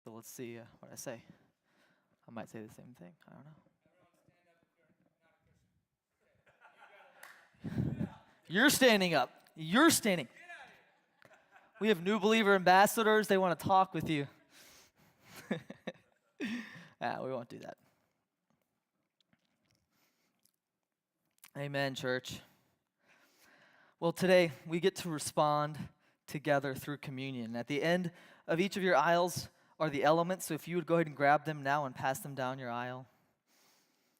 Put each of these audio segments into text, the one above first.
So let's see what I say. I might say the same thing. I don't know. You're standing up. You're standing. We have new believer ambassadors. They want to talk with you. We won't do that. Amen, church. Well, today we get to respond together through communion. At the end of each of your aisles are the elements, so if you would go ahead and grab them now and pass them down your aisle.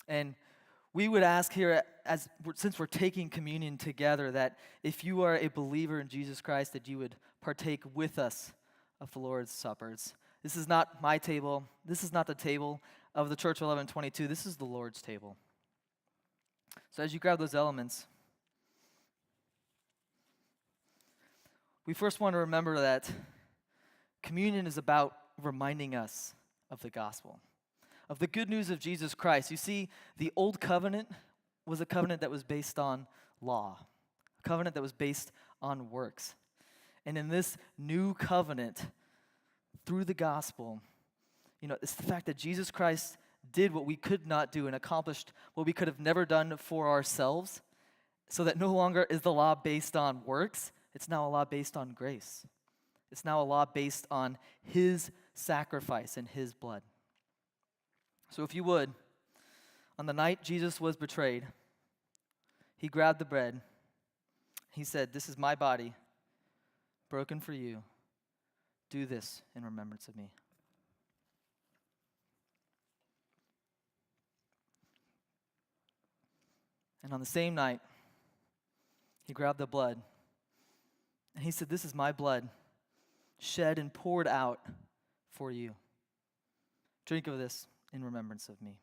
And we would ask here, since we're taking communion together, that if you are a believer in Jesus Christ, that you would partake with us of the Lord's Suppers. This is not my table. This is not the table of the Church of 1122. This is the Lord's table. So as you grab those elements, we first want to remember that communion is about reminding us of the gospel, of the good news of Jesus Christ. You see, the old covenant was a covenant that was based on law, a covenant that was based on works. And in this new covenant, through the gospel, it's the fact that Jesus Christ did what we could not do and accomplished what we could have never done for ourselves, so that no longer is the law based on works. It's now a law based on grace. It's now a law based on his sacrifice and his blood. So if you would, on the night Jesus was betrayed, he grabbed the bread. He said, "This is my body, broken for you. Do this in remembrance of me." And on the same night, he grabbed the blood, and he said, "This is my blood, shed and poured out for you. Drink of this in remembrance of me."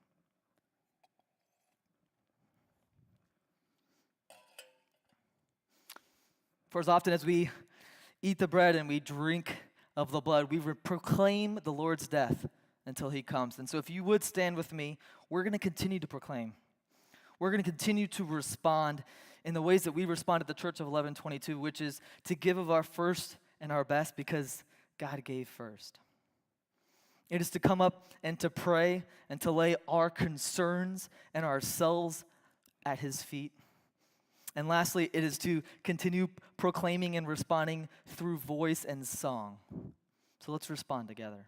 For as often as we eat the bread and we drink of the blood, we proclaim the Lord's death until he comes. And so if you would stand with me, we're going to continue to proclaim. We're going to continue to respond in the ways that we respond at the Church of 1122, which is to give of our first and our best because God gave first. It is to come up and to pray and to lay our concerns and ourselves at his feet. And lastly, it is to continue proclaiming and responding through voice and song. So let's respond together.